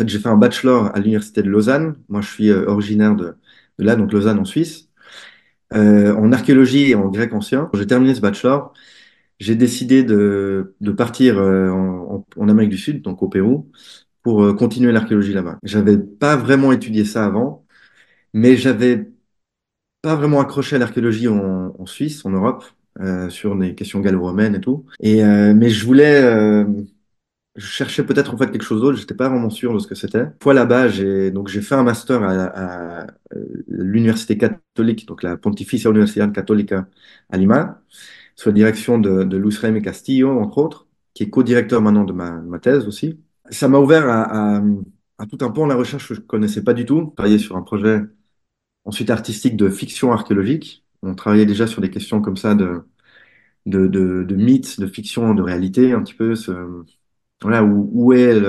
fait, j'ai fait un bachelor à l'université de Lausanne. Moi, je suis originaire de là, donc Lausanne en Suisse, en archéologie et en grec ancien. Quand j'ai terminé ce bachelor, j'ai décidé de partir en Amérique du Sud, donc au Pérou, pour continuer l'archéologie là-bas. J'avais pas vraiment étudié ça avant, mais j'avais pas vraiment accroché à l'archéologie en Suisse, en Europe, sur des questions gallo-romaines et tout. Mais je cherchais peut-être en fait quelque chose d'autre. J'étais pas vraiment sûr de ce que c'était. Une fois là-bas, j'ai fait un master à l'université catholique, donc la Pontificia Universidad Católica à Lima, sous la direction de Luis Jaime Castillo, entre autres, qui est co-directeur maintenant de ma thèse aussi. Ça m'a ouvert à tout un pan de la recherche que je connaissais pas du tout. J'ai travaillé sur un projet ensuite artistique de fiction archéologique. On travaillait déjà sur des questions comme ça de mythes, de fiction, de réalité, un petit peu voilà, où est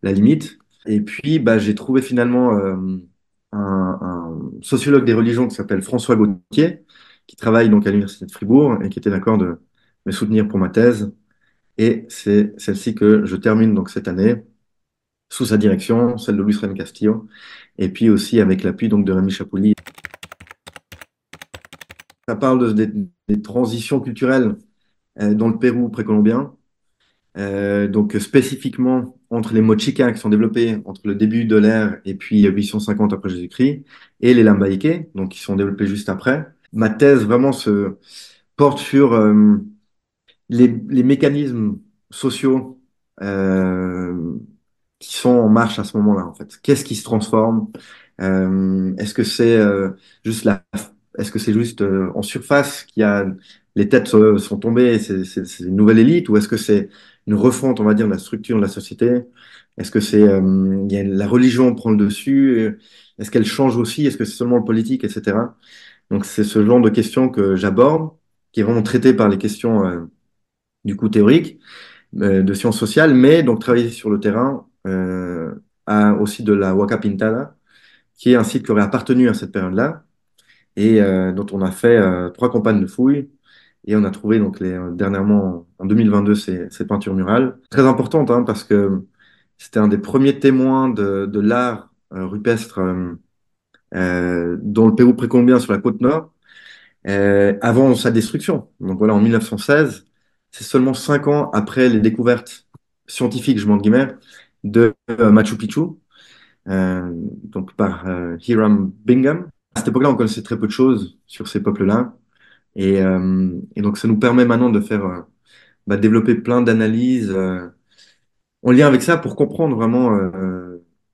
la limite. Et puis, bah, j'ai trouvé finalement un sociologue des religions qui s'appelle François Gauthier, qui travaille donc à l'Université de Fribourg et qui était d'accord de me soutenir pour ma thèse. Et c'est celle-ci que je termine donc cette année, sous sa direction, celle de Luis Ren Castillo, et puis aussi avec l'appui donc de Rémi Chapouli. Ça parle des transitions culturelles dans le Pérou précolombien. Donc spécifiquement entre les mochicas qui sont développés entre le début de l'ère et puis 850 après Jésus-Christ et les Lambayeque, donc qui sont développés juste après. Ma thèse vraiment se porte sur les mécanismes sociaux euh, qui sont en marche à ce moment-là en fait. Qu'est-ce qui se transforme? Est-ce que c'est juste est-ce que c'est juste en surface qu'il y a les têtes sont tombées, et c'est une nouvelle élite, ou est-ce que c'est une refonte, on va dire, de la structure de la société? Est-ce que la religion prend le dessus? Est-ce qu'elle change aussi? Est-ce que c'est seulement le politique, etc. Donc c'est ce genre de questions que j'aborde, qui est vraiment traité par les questions du coup théoriques, de sciences sociales, mais donc travailler sur le terrain aussi de la Huaca Pintada, qui est un site qui aurait appartenu à cette période-là et dont on a fait trois campagnes de fouilles. Et on a trouvé donc dernièrement, en 2022, ces peintures murales. Très importantes, hein, parce que c'était un des premiers témoins de l'art rupestre dans le Pérou précolombien sur la côte nord, avant sa destruction. Donc voilà, en 1916, c'est seulement 5 ans après les découvertes scientifiques, je m'en guillemets, de Machu Picchu, donc par Hiram Bingham. À cette époque-là, on connaissait très peu de choses sur ces peuples-là. Et donc, ça nous permet maintenant de faire, développer plein d'analyses en lien avec ça pour comprendre vraiment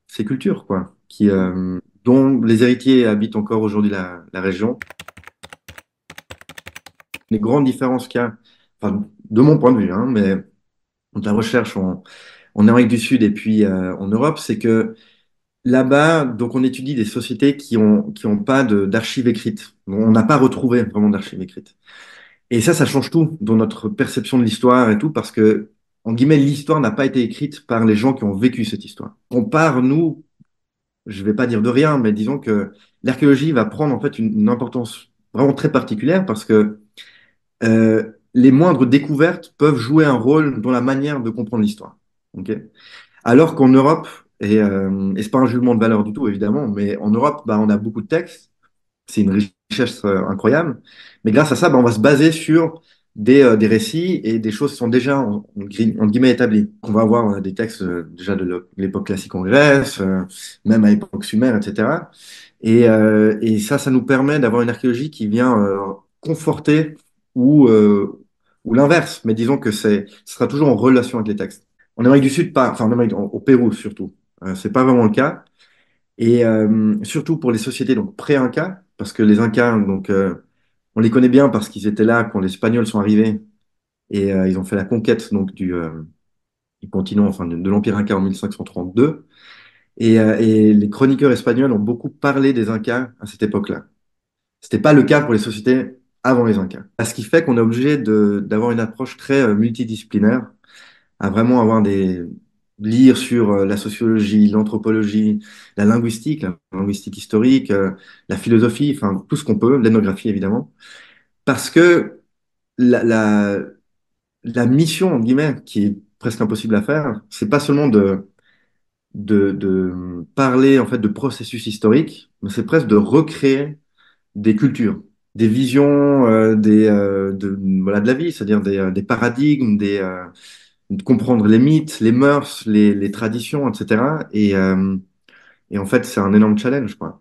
ces cultures, quoi, dont les héritiers habitent encore aujourd'hui la région. Les grandes différences qu'il y a, enfin, de mon point de vue, hein, mais de la recherche en Amérique du Sud et puis en Europe, c'est que là-bas, donc on étudie des sociétés qui ont pas d'archives écrites. On n'a pas retrouvé vraiment d'archives écrites. Et ça change tout dans notre perception de l'histoire et tout, parce que, en guillemets, l'histoire n'a pas été écrite par les gens qui ont vécu cette histoire. On part, nous, je vais pas dire de rien, mais disons que l'archéologie va prendre en fait une importance vraiment très particulière parce que les moindres découvertes peuvent jouer un rôle dans la manière de comprendre l'histoire. Ok. Alors qu'en Europe, et c'est pas un jugement de valeur du tout, évidemment, mais en Europe, bah, on a beaucoup de textes, c'est une richesse incroyable. Mais grâce à ça, ben, on va se baser sur des récits et des choses qui sont déjà en guillemets établies. On va avoir des textes déjà de l'époque classique en Grèce, même à l'époque sumaire, etc. Et ça nous permet d'avoir une archéologie qui vient conforter ou, euh, ou l'inverse. Mais disons que ce sera toujours en relation avec les textes. En Amérique du Sud, pas, enfin au Pérou surtout, c'est pas vraiment le cas. Et surtout pour les sociétés donc pré-Inca, parce que les Incas, donc, on les connaît bien parce qu'ils étaient là quand les Espagnols sont arrivés et ils ont fait la conquête donc du continent, enfin de l'Empire Inca en 1532. Et les chroniqueurs espagnols ont beaucoup parlé des Incas à cette époque-là. C'était pas le cas pour les sociétés avant les Incas. Ce qui fait qu'on est obligé d'avoir une approche très multidisciplinaire, à vraiment lire sur la sociologie, l'anthropologie, la linguistique historique, la philosophie, enfin tout ce qu'on peut, l'ethnographie évidemment, parce que la, la, la mission, entre guillemets, qui est presque impossible à faire, c'est pas seulement de parler en fait de processus historiques, mais c'est presque de recréer des cultures, des visions voilà, de la vie, c'est-à-dire des paradigmes, de comprendre les mythes, les mœurs, les traditions, etc. Et en fait, c'est un énorme challenge, quoi.